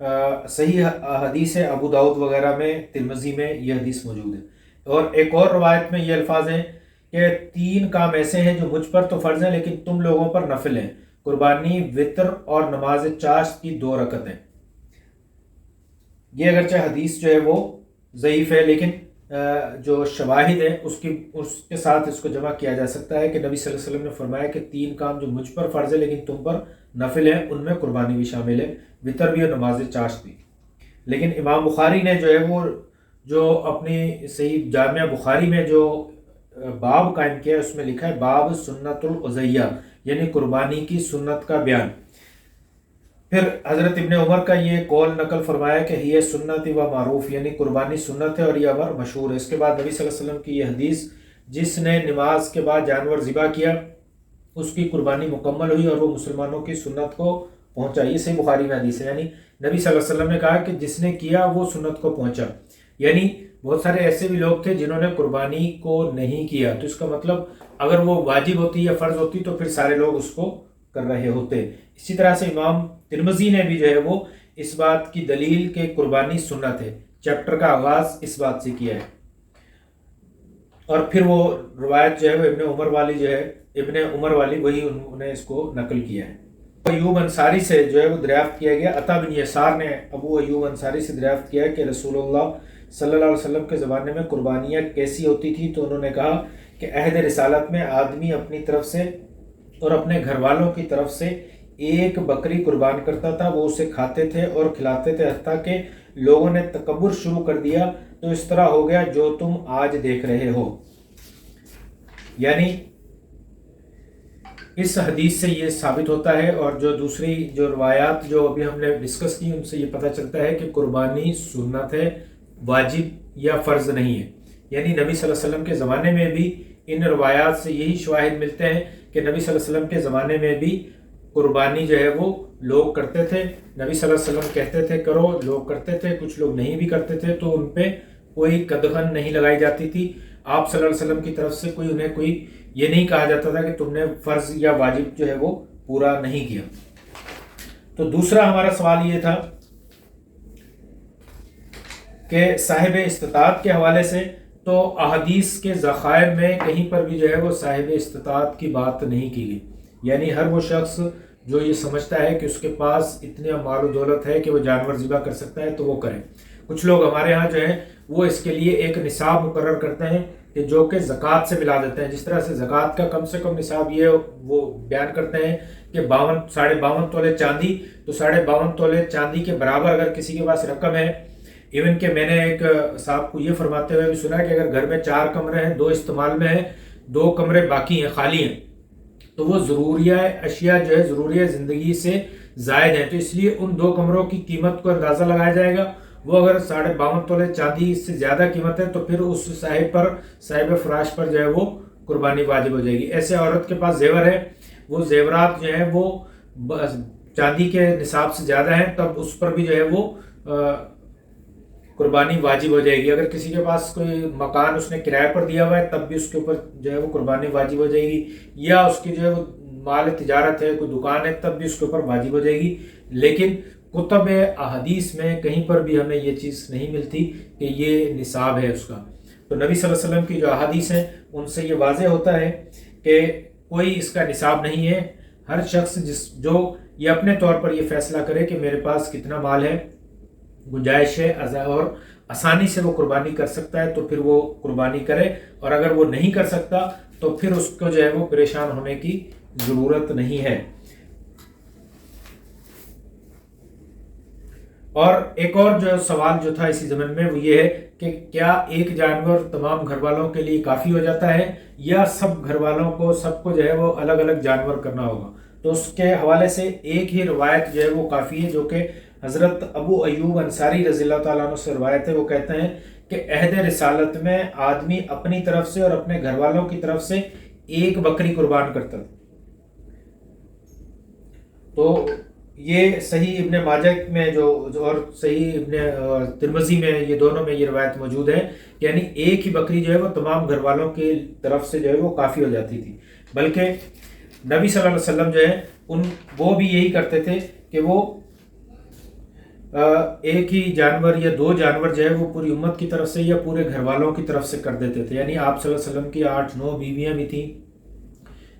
صحیح حدیث ہے، ابو داؤد وغیرہ میں، ترمذی میں یہ حدیث موجود ہے۔ اور ایک اور روایت میں یہ الفاظ ہیں کہ 3 کام ایسے ہیں جو مجھ پر تو فرض ہیں لیکن تم لوگوں پر نفل ہیں: قربانی، وطر اور نماز چاشت کی 2 رکعتیں۔ یہ اگرچہ حدیث جو ہے وہ ضعیف ہے، لیکن جو شواہد ہیں اس کے ساتھ اس کو جمع کیا جا سکتا ہے کہ نبی صلی اللہ علیہ وسلم نے فرمایا کہ 3 کام جو مجھ پر فرض ہے لیکن تم پر نفل ہیں، ان میں قربانی بھی شامل ہے، وطر بھی اور نماز چاشت بھی۔ لیکن امام بخاری نے جو ہے وہ جو اپنی صحیح جامعہ بخاری میں جو باب قائم کیا ہے اس میں لکھا ہے باب سنت الاضحیہ، یعنی قربانی کی سنت کا بیان۔ پھر حضرت ابن عمر کا یہ قول نقل فرمایا کہ یہ سنت و معروف، یعنی قربانی سنت ہے اور یہ امر مشہور ہے۔ اس کے بعد نبی صلی اللہ علیہ وسلم کی یہ حدیث، جس نے نماز کے بعد جانور ذبح کیا اس کی قربانی مکمل ہوئی اور وہ مسلمانوں کی سنت کو پہنچا۔ یہ صحیح بخاری میں حدیث ہے، یعنی نبی صلی اللہ علیہ وسلم نے کہا کہ جس نے کیا وہ سنت کو پہنچا، یعنی بہت سارے ایسے بھی لوگ تھے جنہوں نے قربانی کو نہیں کیا، تو اس کا مطلب اگر وہ واجب ہوتی یا فرض ہوتی تو پھر سارے لوگ اس کو کر رہے ہوتے۔ اسی طرح سے امام ترمذی نے بھی جو ہے وہ اس بات کی دلیل کہ قربانی سنت ہے، چیپٹر کا آغاز اس بات سے کیا ہے۔ اور پھر وہ روایت جو ہے وہ ابن عمر والی وہی انہوں نے اس کو نقل کیا ہے۔ ایوب انصاری سے جو ہے وہ دریافت کیا گیا، عطا بن یسار نے ابو ایوب انصاری سے دریافت کیا کہ رسول اللہ صلی اللہ علیہ وسلم کے زمانے میں قربانیاں کیسی ہوتی تھی، تو انہوں نے کہا کہ عہد رسالت میں آدمی اپنی طرف سے اور اپنے گھر والوں کی طرف سے 1 بکری قربان کرتا تھا، وہ اسے کھاتے تھے اور کھلاتے تھے، حتیٰ کہ لوگوں نے تکبر شروع کر دیا تو اس طرح ہو گیا جو تم آج دیکھ رہے ہو۔ یعنی اس حدیث سے یہ ثابت ہوتا ہے، اور جو دوسری جو روایات جو ابھی ہم نے ڈسکس کی ان سے یہ پتہ چلتا ہے کہ قربانی سنت ہے، واجب یا فرض نہیں ہے۔ یعنی نبی صلی اللہ علیہ وسلم کے زمانے میں بھی ان روایات سے یہی شواہد ملتے ہیں کہ نبی صلی اللہ علیہ وسلم کے زمانے میں بھی قربانی جو ہے وہ لوگ کرتے تھے، نبی صلی اللہ علیہ وسلم کہتے تھے کرو، لوگ کرتے تھے، کچھ لوگ نہیں بھی کرتے تھے، تو ان پہ کوئی قدغن نہیں لگائی جاتی تھی۔ آپ صلی اللہ علیہ وسلم کی طرف سے انہیں کوئی یہ نہیں کہا جاتا تھا کہ تم نے فرض یا واجب جو ہے وہ پورا نہیں کیا۔ تو دوسرا ہمارا سوال یہ تھا کہ صاحب استطاعت کے حوالے سے تو احادیث کے ذخائر میں کہیں پر بھی جو ہے وہ صاحب استطاعت کی بات نہیں کی گئی، یعنی ہر وہ شخص جو یہ سمجھتا ہے کہ اس کے پاس اتنے مال و دولت ہے کہ وہ جانور ذبح کر سکتا ہے تو وہ کرے۔ کچھ لوگ ہمارے ہاں جو ہے وہ اس کے لیے ایک نصاب مقرر کرتے ہیں کہ جو کہ زکوٰۃ سے ملا دیتے ہیں، جس طرح سے زکوٰۃ کا کم سے کم نصاب یہ وہ بیان کرتے ہیں کہ 52 تولے چاندی، تو 52 تولے چاندی کے برابر اگر کسی کے پاس رقم ہے، ایون کہ میں نے ایک صاحب کو یہ فرماتے ہوئے بھی سنا کہ اگر گھر میں 4 کمرے ہیں، 2 استعمال میں ہیں، 2 کمرے باقی ہیں، خالی ہیں، تو وہ ضروریہ اشیاء جو ہے ضروریہ زندگی سے زائد ہیں، تو اس لیے ان 2 کمروں کی قیمت کو اندازہ لگایا جائے گا۔ وہ اگر 52 تولے چاندی اس سے زیادہ قیمت ہے تو پھر اس صاحب فراش پر جو ہے وہ قربانی واجب ہو جائے گی۔ ایسے عورت کے پاس زیور ہے، وہ زیورات جو ہیں وہ چاندی کے نصاب سے زیادہ ہیں، تب اس پر بھی جو ہے وہ قربانی واجب ہو جائے گی۔ اگر کسی کے پاس کوئی مکان اس نے کرائے پر دیا ہوا ہے تب بھی اس کے اوپر جو ہے وہ قربانی واجب ہو جائے گی، یا اس کی جو ہے وہ مال تجارت ہے، کوئی دکان ہے، تب بھی اس کے اوپر واجب ہو جائے گی۔ لیکن کتب احادیث میں کہیں پر بھی ہمیں یہ چیز نہیں ملتی کہ یہ نصاب ہے اس کا۔ تو نبی صلی اللہ علیہ وسلم کی جو احادیث ہیں ان سے یہ واضح ہوتا ہے کہ کوئی اس کا نصاب نہیں ہے۔ ہر شخص جو یہ اپنے طور پر یہ فیصلہ کرے کہ میرے پاس کتنا مال ہے، گنجائش ہے اور آسانی سے وہ قربانی کر سکتا ہے تو پھر وہ قربانی کرے، اور اگر وہ نہیں کر سکتا تو پھر اس کو جو ہے وہ پریشان ہونے کی ضرورت نہیں ہے۔ اور ایک اور جو سوال جو تھا اسی ضمن میں وہ یہ ہے کہ کیا ایک جانور تمام گھر والوں کے لیے کافی ہو جاتا ہے یا سب گھر والوں کو سب کو جو ہے وہ الگ الگ جانور کرنا ہوگا؟ تو اس کے حوالے سے ایک ہی روایت جو ہے وہ کافی ہے، جو کہ حضرت ابو ایوب انصاری رضی اللہ تعالیٰ عنہ سے روایت ہے۔ وہ کہتے ہیں کہ عہد رسالت میں آدمی اپنی طرف سے اور اپنے گھر والوں کی طرف سے 1 بکری قربان کرتا تھا۔ تو یہ صحیح ابن ماجہ میں جو اور صحیح ابن ترمذی میں، یہ دونوں میں یہ روایت موجود ہے، یعنی 1 ہی بکری جو ہے وہ تمام گھر والوں کی طرف سے جو ہے وہ کافی ہو جاتی تھی۔ بلکہ نبی صلی اللہ علیہ وسلم جو ہے وہ بھی یہی کرتے تھے کہ وہ ایک ہی جانور یا دو جانور جو ہے وہ پوری امت کی طرف سے یا پورے گھر والوں کی طرف سے کر دیتے تھے. یعنی آپ صلی اللہ علیہ وسلم کی 8-9 بیویاں بھی تھیں,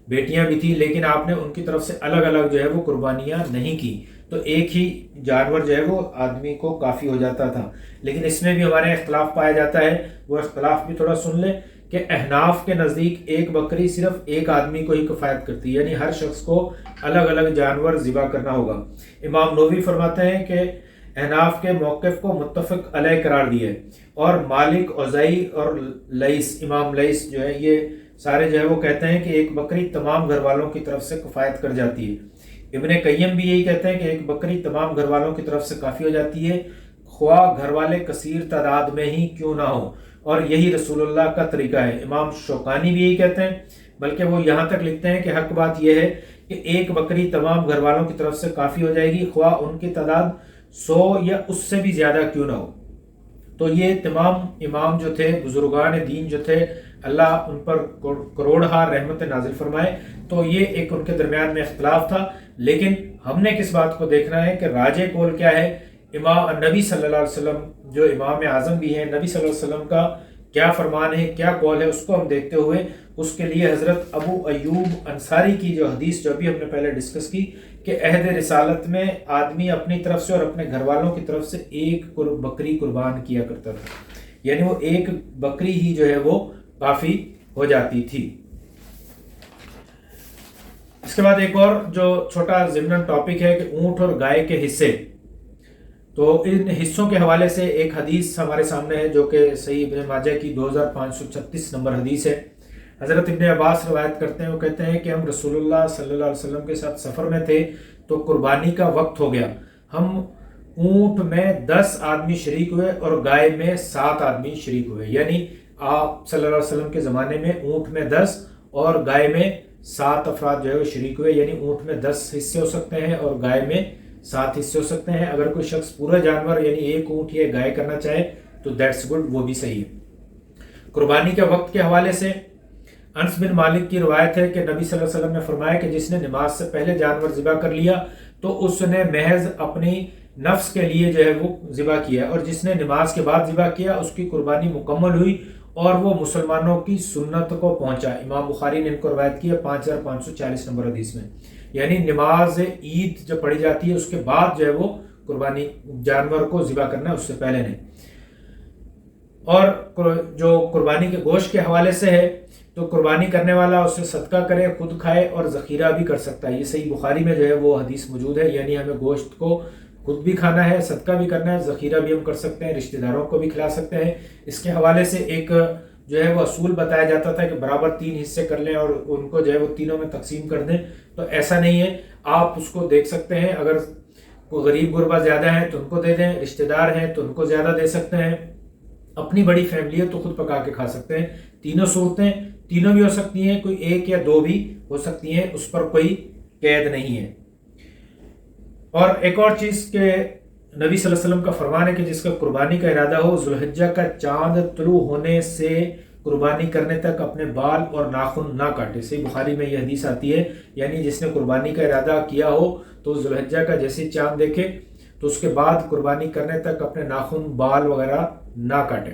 بیٹیاں بھی تھیں, لیکن آپ نے ان کی طرف سے الگ الگ جو ہے وہ قربانیاں نہیں کی, تو ایک ہی جانور جو ہے وہ آدمی کو کافی ہو جاتا تھا. لیکن اس میں بھی ہمارے اختلاف پایا جاتا ہے, وہ اختلاف بھی تھوڑا سن لیں کہ احناف کے نزدیک ایک بکری صرف ایک آدمی کو ہی کفایت کرتی ہے, یعنی ہر شخص کو الگ الگ جانور ذبح کرنا ہوگا. امام نووی فرماتے ہیں کہ احناف کے موقف کو متفق علیہ قرار دیا ہے, اور مالک, اوزائی اور لئیس, امام لئیس جو ہے یہ سارے جو ہے وہ کہتے ہیں کہ ایک بکری تمام گھر والوں کی طرف سے کفایت کر جاتی ہے. ابن قیم بھی یہی کہتے ہیں کہ ایک بکری تمام گھر والوں کی طرف سے کافی ہو جاتی ہے, خواہ گھر والے کثیر تعداد میں ہی کیوں نہ ہو, اور یہی رسول اللہ کا طریقہ ہے. امام شوکانی بھی یہی کہتے ہیں, بلکہ وہ یہاں تک لکھتے ہیں کہ حق بات یہ ہے کہ ایک بکری تمام گھر والوں کی طرف سے کافی ہو جائے گی, خواہ ان کی تعداد 100 یا اس سے بھی زیادہ کیوں نہ ہو. تو یہ تمام امام جو تھے, بزرگان دین جو تھے, اللہ ان پر کروڑہا رحمت نازل فرمائے, تو یہ ایک ان کے درمیان میں اختلاف تھا. لیکن ہم نے کس بات کو دیکھنا ہے کہ راجے قول کیا ہے, امام نبی صلی اللہ علیہ وسلم جو امام اعظم بھی ہیں, نبی صلی اللہ علیہ وسلم کا کیا فرمان ہے, کیا قول ہے, اس کو ہم دیکھتے ہوئے اس کے لیے حضرت ابو ایوب انصاری کی جو حدیث جو ابھی ہم نے پہلے ڈسکس کی کہ عہد رسالت میں آدمی اپنی طرف سے اور اپنے گھر والوں کی طرف سے ایک بکری قربان کیا کرتا تھا, یعنی وہ ایک بکری ہی جو ہے وہ کافی ہو جاتی تھی. اس کے بعد ایک اور جو چھوٹا ضمن ٹاپک ہے کہ اونٹ اور گائے کے حصے, تو ان حصوں کے حوالے سے ایک حدیث ہمارے سامنے ہے جو کہ صحیح ابن ماجہ کی 2536 نمبر حدیث ہے. حضرت ابن عباس روایت کرتے ہیں, وہ کہتے ہیں کہ ہم رسول اللہ صلی اللہ علیہ وسلم کے ساتھ سفر میں تھے تو قربانی کا وقت ہو گیا. ہم اونٹ میں 10 آدمی شریک ہوئے اور گائے میں 7 آدمی شریک ہوئے, یعنی آپ صلی اللہ علیہ وسلم کے زمانے میں اونٹ میں 10 اور گائے میں 7 افراد جو ہے وہ شریک ہوئے, یعنی اونٹ میں 10 حصے ہو سکتے ہیں اور گائے میں 7 حصے ہو سکتے ہیں. اگر کوئی شخص پورا جانور یعنی ایک اونٹ یا گائے کرنا چاہے تو دیٹس گڈ, وہ بھی صحیح ہے. قربانی کے وقت کے حوالے سے انس بن مالک کی روایت ہے کہ نبی صلی اللہ علیہ وسلم نے فرمایا کہ جس نے نماز سے پہلے جانور ذبح کر لیا تو اس نے محض اپنی نفس کے لیے جو ہے وہ ذبح کیا, اور جس نے نماز کے بعد ذبح کیا اس کی قربانی مکمل ہوئی اور وہ مسلمانوں کی سنت کو پہنچا. امام بخاری نے ان کو روایت کی ہے 5540 نمبر حدیث میں, یعنی نماز عید جب پڑھی جاتی ہے اس کے بعد جو ہے وہ قربانی جانور کو ذبح کرنا ہے, اس سے پہلے نہیں. اور جو قربانی کے گوشت کے حوالے سے ہے تو قربانی کرنے والا اسے صدقہ کرے, خود کھائے اور ذخیرہ بھی کر سکتا ہے. یہ صحیح بخاری میں جو ہے وہ حدیث موجود ہے, یعنی ہمیں گوشت کو خود بھی کھانا ہے, صدقہ بھی کرنا ہے, ذخیرہ بھی ہم کر سکتے ہیں, رشتہ داروں کو بھی کھلا سکتے ہیں. اس کے حوالے سے ایک جو ہے وہ اصول بتایا جاتا تھا کہ برابر 3 حصے کر لیں اور ان کو جو ہے وہ تینوں میں تقسیم کر دیں. تو ایسا نہیں ہے, آپ اس کو دیکھ سکتے ہیں, اگر کوئی غریب غربا زیادہ ہیں تو ان کو دے دیں, رشتہ دار ہیں تو ان کو زیادہ دے سکتے ہیں, اپنی بڑی فیملی ہے تو خود پکا کے کھا سکتے ہیں. تینوں صورتیں تینوں بھی ہو سکتی ہیں, کوئی ایک یا 2 بھی ہو سکتی ہیں, اس پر کوئی قید نہیں ہے. اور ایک اور چیز کہ نبی صلی اللہ علیہ وسلم کا فرمان ہے کہ جس کا قربانی کا ارادہ ہو ذوالحجہ کا چاند طلوع ہونے سے قربانی کرنے تک اپنے بال اور ناخن نہ کاٹے. صحیح بخاری میں یہ حدیث آتی ہے, یعنی جس نے قربانی کا ارادہ کیا ہو تو ذوالحجہ کا جیسے چاند دیکھے تو اس کے بعد قربانی کرنے تک اپنے ناخن, بال وغیرہ نہ کاٹے.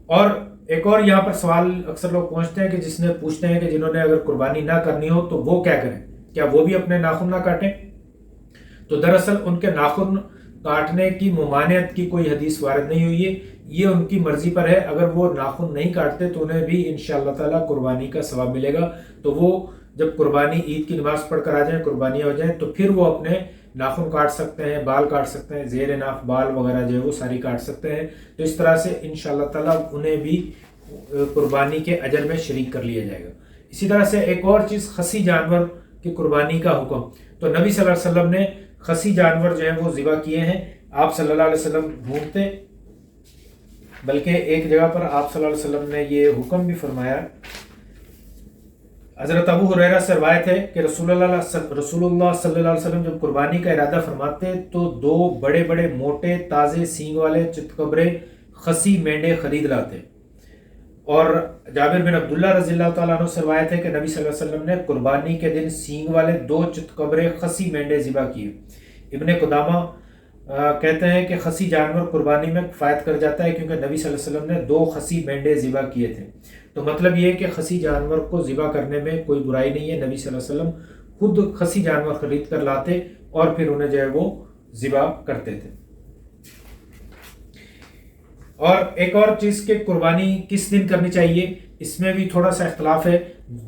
اور ایک اور یہاں پر سوال اکثر لوگ پوچھتے ہیں کہ پوچھتے ہیں کہ جنہوں نے اگر قربانی نہ کرنی ہو تو وہ کیا کریں, کیا وہ بھی اپنے ناخن نہ کاٹیں؟ تو دراصل ان کے ناخن کاٹنے کی ممانعت کی کوئی حدیث وارد نہیں ہوئی ہے, یہ ان کی مرضی پر ہے. اگر وہ ناخن نہیں کاٹتے تو انہیں بھی انشاءاللہ تعالی قربانی کا ثواب ملے گا. تو وہ جب قربانی عید کی نماز پڑھ کر آ جائیں, قربانیاں ہو جائیں, تو پھر وہ اپنے ناخن کاٹ سکتے ہیں, بال کاٹ سکتے ہیں, زیر ناف بال وغیرہ جو ہے وہ ساری کاٹ سکتے ہیں. تو اس طرح سے انشاءاللہ تعالی انہیں بھی قربانی کے اجر میں شریک کر لیا جائے گا. اسی طرح سے ایک اور چیز, خصی جانور کی قربانی کا حکم. تو نبی صلی اللہ علیہ وسلم نے خصی جانور جو ہیں وہ ذبح کیے ہیں. آپ صلی اللہ علیہ وسلم ڈھونڈتے, بلکہ ایک جگہ پر آپ صلی اللہ علیہ وسلم نے یہ حکم بھی فرمایا. حضرت ابو ہریرہ سے روایت ہے کہ رسول اللہ صلی اللہ علیہ وسلم جب قربانی کا ارادہ فرماتے تو 2 بڑے بڑے موٹے تازے سینگ والے چتکبرے خصی مینڈے خرید لاتے. اور جابر بن عبداللہ رضی اللہ تعالیٰ عنہ سے روایت ہے کہ نبی صلی اللہ علیہ وسلم نے قربانی کے دن سینگ والے 2 چتکبرے خصی مینڈے ذبح کیے. ابن قدامہ کہتے ہیں کہ خسی جانور قربانی میں کفایت کر جاتا ہے، کیونکہ نبی صلی اللہ علیہ وسلم نے 2 خسی مینڈے ذبح کیے تھے۔ تو مطلب یہ ہے کہ خسی جانور کو ذبح کرنے میں کوئی برائی نہیں ہے، نبی صلی اللہ علیہ وسلم خود خسی جانور خرید کر لاتے اور پھر انہیں جو ہے وہ ذبح کرتے تھے۔ اور ایک اور چیز کہ قربانی کس دن کرنی چاہیے، اس میں بھی تھوڑا سا اختلاف ہے۔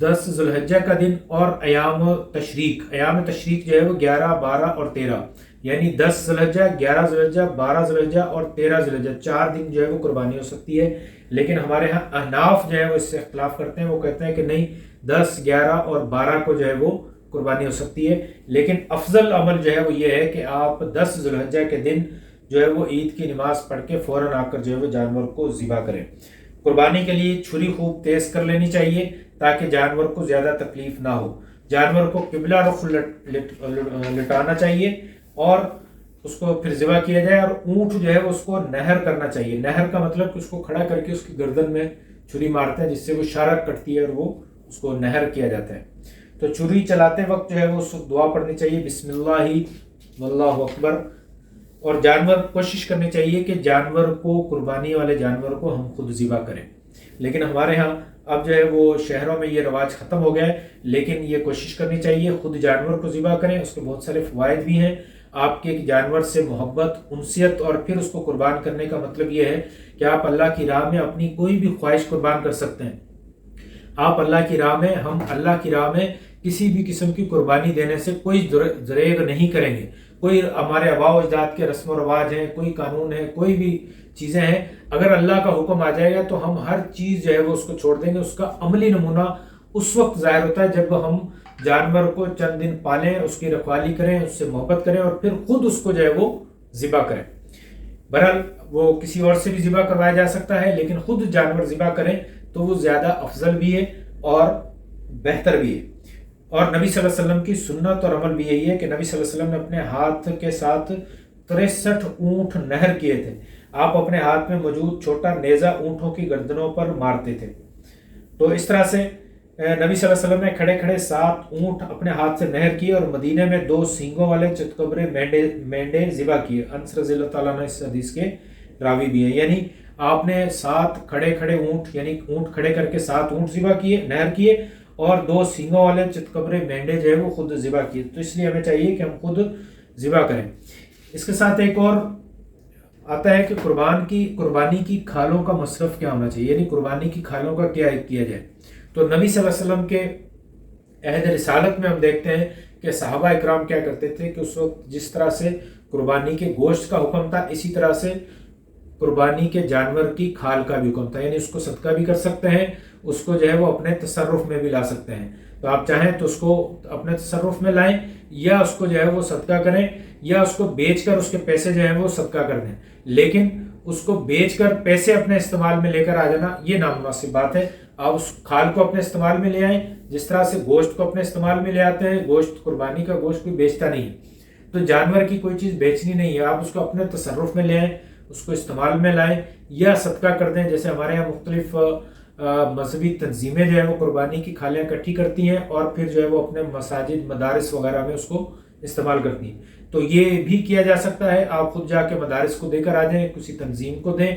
10 ذی الحجہ کا دن اور ایام تشریق جو ہے وہ 11، 12 اور 13، یعنی 10 ذی الحجہ، 11 ذی الحجہ، 12 ذی الحجہ اور 13 ذی الحجہ، 4 دن جو ہے وہ قربانی ہو سکتی ہے۔ لیکن ہمارے ہاں احناف جو ہے وہ اس سے اختلاف کرتے ہیں، وہ کہتے ہیں کہ نہیں، 10، 11 اور 12 کو جو ہے وہ قربانی ہو سکتی ہے۔ لیکن افضل عمل جو ہے وہ یہ ہے کہ آپ 10 ذی الحجہ کے دن جو ہے وہ عید کی نماز پڑھ کے فوراً آ کر جو ہے وہ جانور کو ذبح کریں۔ قربانی کے لیے چھری خوب تیز کر لینی چاہیے تاکہ جانور کو زیادہ تکلیف نہ ہو۔ جانور کو قبلہ رخ لٹانا چاہیے اور اس کو پھر ذبح کیا جائے، اور اونٹ جو ہے اس کو نہر کرنا چاہیے۔ نہر کا مطلب کہ اس کو کھڑا کر کے اس کی گردن میں چھری مارتے ہیں، جس سے وہ شارک کٹتی ہے اور وہ اس کو نہر کیا جاتا ہے۔ تو چھری چلاتے وقت جو ہے وہ اس کو دعا پڑھنی چاہیے، بسم اللہ واللہ اکبر۔ اور جانور کوشش کرنی چاہیے کہ جانور کو، قربانی والے جانور کو ہم خود ذبح کریں۔ لیکن ہمارے ہاں اب جو ہے وہ شہروں میں یہ رواج ختم ہو گیا ہے، لیکن یہ کوشش کرنی چاہیے خود جانور کو ذبح کریں۔ اس کے بہت سارے فوائد بھی ہیں۔ آپ کے جانور سے محبت، انسیت اور پھر اس کو قربان کرنے کا مطلب یہ ہے کہ آپ اللہ کی راہ میں اپنی کوئی بھی خواہش قربان کر سکتے ہیں۔ آپ اللہ کی راہ میں، ہم اللہ کی راہ میں کسی بھی قسم کی قربانی دینے سے کوئی دریغ نہیں کریں گے۔ کوئی ہمارے آباء و اجداد کے رسم و رواج ہیں، کوئی قانون ہے، کوئی بھی چیزیں ہیں، اگر اللہ کا حکم آ جائے گا تو ہم ہر چیز جو ہے وہ اس کو چھوڑ دیں گے۔ اس کا عملی نمونہ اس وقت ظاہر ہوتا ہے جب ہم جانور کو چند دن پالیں، اس کی رکھوالی کریں، اس سے محبت کریں اور پھر خود اس کو جو ہے وہ ذبح کریں۔ بہرحال وہ کسی اور سے بھی ذبح کروایا جا سکتا ہے، لیکن خود جانور ذبح کریں تو وہ زیادہ افضل بھی ہے اور بہتر بھی ہے۔ اور نبی صلی اللہ علیہ وسلم کی سنت اور عمل بھی یہی ہے کہ نبی صلی اللہ علیہ وسلم نے اپنے ہاتھ کے ساتھ 63 اونٹ نہر کیے تھے۔ آپ اپنے ہاتھ میں موجود چھوٹا نیزہ اونٹوں کی گردنوں پر مارتے تھے۔ تو اس طرح سے نبی صلی اللہ علیہ وسلم نے کھڑے کھڑے 7 اونٹ اپنے ہاتھ سے نہر کیے اور مدینے میں 2 سینگوں والے چتکبرے مینڈے ذبح کیے۔ انس رضی اللہ تعالیٰ عنہ اس حدیث کے راوی بھی ہیں، یعنی آپ نے 7 کھڑے کھڑے اونٹ، یعنی اونٹ کھڑے کر کے 7 اونٹ ذبح کیے، نہر کیے، اور 2 سینگوں والے چتکبرے مینڈے جو ہے وہ خود ذبح کیے۔ تو اس لیے ہمیں چاہیے کہ ہم خود ذبح کریں۔ اس کے ساتھ ایک اور آتا ہے کہ قربانی کی کھالوں کا مصرف کیا ہونا چاہیے، یعنی قربانی کی کھالوں کا کیا کیا جائے۔ تو نبی صلی اللہ علیہ وسلم کے عہد رسالت میں ہم دیکھتے ہیں کہ صحابہ اکرام کیا کرتے تھے کہ اس وقت جس طرح سے قربانی کے گوشت کا حکم تھا، اسی طرح سے قربانی کے جانور کی کھال کا بھی حکم تھا، یعنی اس کو صدقہ بھی کر سکتے ہیں، اس کو جو ہے وہ اپنے تصرف میں بھی لا سکتے ہیں۔ تو آپ چاہیں تو اس کو اپنے تصرف میں لائیں، یا اس کو جو ہے وہ صدقہ کریں، یا اس کو بیچ کر اس کے پیسے جو ہیں وہ صدقہ کر دیں۔ لیکن اس کو بیچ کر پیسے اپنے استعمال میں لے کر آ جانا یہ نامناسب بات ہے۔ آپ اس کھال کو اپنے استعمال میں لے آئیں، جس طرح سے گوشت کو اپنے استعمال میں لے آتے ہیں۔ گوشت، قربانی کا گوشت کوئی بیچتا نہیں ہے، تو جانور کی کوئی چیز بیچنی نہیں ہے، آپ اس کو اپنے تصرف میں لے آئیں، اس کو استعمال میں لائیں یا صدقہ کر دیں۔ جیسے ہمارے یہاں مختلف مذہبی تنظیمیں جو ہے وہ قربانی کی کھالیں اکٹھی کرتی ہیں اور پھر جو ہے وہ اپنے مساجد، مدارس وغیرہ میں اس کو استعمال کرتی ہیں۔ تو یہ بھی کیا جا سکتا ہے، آپ خود جا کے مدارس کو دے کر آ جائیں، کسی تنظیم کو دیں،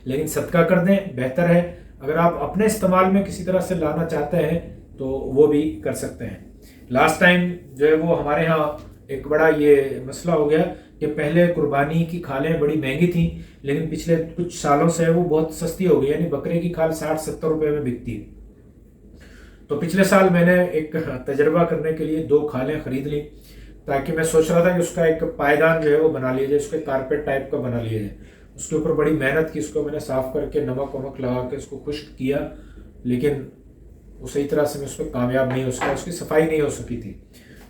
لیکن صدقہ کر دیں، بہتر ہے۔ اگر آپ اپنے استعمال میں کسی طرح سے لانا چاہتے ہیں تو وہ بھی کر سکتے ہیں۔ لاسٹ ٹائم جو ہے وہ ہمارے ہاں ایک بڑا یہ مسئلہ ہو گیا کہ پہلے قربانی کی کھالیں بڑی مہنگی تھیں، لیکن پچھلے کچھ سالوں سے وہ بہت سستی ہو گئی، یعنی بکرے کی کھال 60-70 روپے میں بکتی ہے۔ تو پچھلے سال میں نے ایک تجربہ کرنے کے لیے 2 کھالیں خرید لی، تاکہ میں سوچ رہا تھا کہ اس کا ایک پائیدان جو ہے وہ بنا لیا جائے، اس کے کارپیٹ ٹائپ کا بنا لیا جائے۔ اس کے اوپر بڑی محنت کی، اس کو میں نے صاف کر کے نمک ومک لگا کے اس کو خشک کیا، لیکن وہ صحیح طرح سے میں اس پہ کامیاب نہیں ہو سکا، اس کی صفائی نہیں ہو سکی تھی۔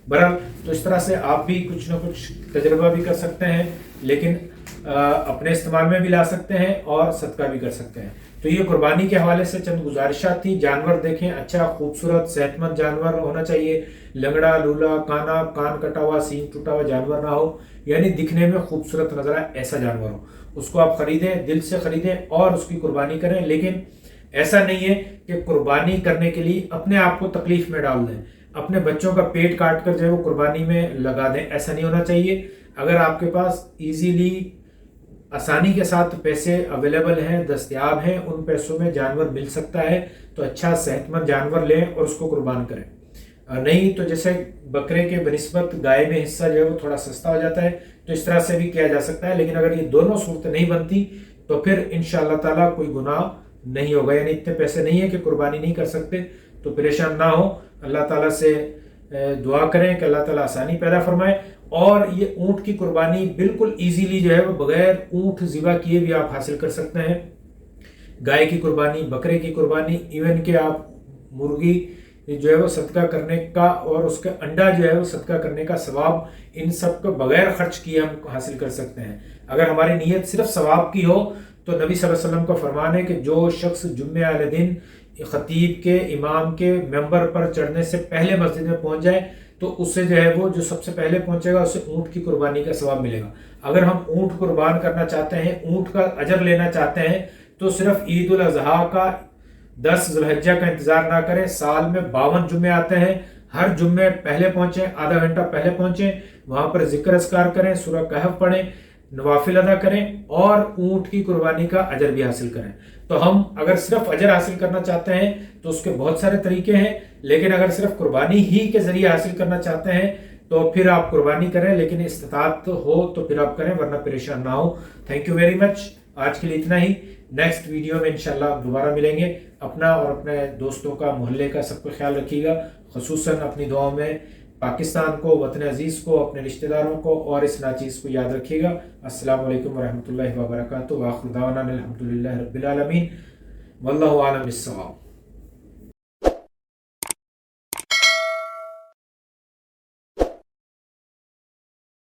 بہرحال تو اس طرح سے آپ بھی کچھ نہ کچھ تجربہ بھی کر سکتے ہیں، لیکن اپنے استعمال میں بھی لا سکتے ہیں اور صدقہ بھی کر سکتے ہیں۔ تو یہ قربانی کے حوالے سے چند گزارشات تھی۔ جانور دیکھیں، اچھا خوبصورت صحت مند جانور ہونا چاہیے، لنگڑا لولا کانا، کان کٹا ہوا، سینگ ٹوٹا ہوا جانور نہ ہو، یعنی دکھنے میں خوبصورت نظر آئے ایسا جانور ہو۔ اس کو آپ خریدیں، دل سے خریدیں اور اس کی قربانی کریں، لیکن ایسا نہیں ہے کہ قربانی کرنے کے لیے اپنے آپ کو تکلیف میں ڈال دیں، اپنے بچوں کا پیٹ کاٹ کر جو ہے وہ قربانی میں لگا دیں، ایسا نہیں ہونا چاہیے۔ اگر آپ کے پاس ایزیلی آسانی کے ساتھ پیسے اویلیبل ہیں، دستیاب ہیں، ان پیسوں میں جانور مل سکتا ہے تو اچھا صحت مند جانور لیں اور اس کو قربان کریں. نہیں تو جیسے بکرے کے بنسبت گائے میں حصہ جو ہے وہ تھوڑا سستا ہو جاتا ہے، تو اس طرح سے بھی کیا جا سکتا ہے. لیکن اگر یہ دونوں صورتیں نہیں بنتی تو پھر انشاءاللہ تعالیٰ کوئی گناہ نہیں ہوگا. یعنی اتنے پیسے نہیں ہیں کہ قربانی نہیں کر سکتے تو پریشان نہ ہو، اللہ تعالیٰ سے دعا کریں کہ اللہ تعالیٰ آسانی پیدا فرمائے. اور یہ اونٹ کی قربانی بالکل ایزیلی جو ہے وہ بغیر اونٹ ذبح کیے بھی آپ حاصل کر سکتے ہیں. گائے کی قربانی، بکرے کی قربانی، ایون کہ آپ مرغی جو ہے وہ صدقہ کرنے کا اور اس کا انڈا جو ہے وہ صدقہ کرنے کا ثواب، ان سب کو بغیر خرچ کیے ہم حاصل کر سکتے ہیں. اگر ہماری نیت صرف ثواب کی ہو تو نبی صلی اللہ علیہ وسلم کا فرمان ہے کہ جو شخص جمعہ والے دن خطیب کے، امام کے ممبر پر چڑھنے سے پہلے مسجد میں پہنچ جائے تو اس سے جو ہے وہ جو سب سے پہلے پہنچے گا اسے اونٹ کی قربانی کا ثواب ملے گا. اگر ہم اونٹ قربان کرنا چاہتے ہیں، اونٹ کا اجر لینا چاہتے ہیں تو صرف عید الاضحیٰ کا 10 ذی الحجہ کا انتظار نہ کریں. سال میں 52 جمعے آتے ہیں، ہر جمعے پہلے پہنچیں، آدھا گھنٹہ پہلے پہنچیں، وہاں پر ذکر اذکار کریں، سورہ کہف پڑھیں، نوافل ادا کریں اور اونٹ کی قربانی کا اجر بھی حاصل کریں. تو ہم اگر صرف اجر حاصل کرنا چاہتے ہیں تو اس کے بہت سارے طریقے ہیں، لیکن اگر صرف قربانی ہی کے ذریعے حاصل کرنا چاہتے ہیں تو پھر آپ قربانی کریں، لیکن استطاعت ہو تو پھر آپ کریں، ورنہ پریشان نہ ہو. Thank you very much. آج کے لیے اتنا ہی. نیکسٹ ویڈیو میں انشاءاللہ دوبارہ ملیں گے. اپنا اور اپنے دوستوں کا، محلے کا سب کو خیال رکھیے گا، خصوصاً اپنی دعاؤں میں پاکستان کو، وطن عزیز کو، اپنے رشتہ داروں کو اور اس ناچیز کو یاد رکھیے گا. السلام علیکم ورحمۃ اللہ وبرکاتہ. وآخر دعوانا الحمدللہ رب العالمین. واللہ اعلم بالصواب.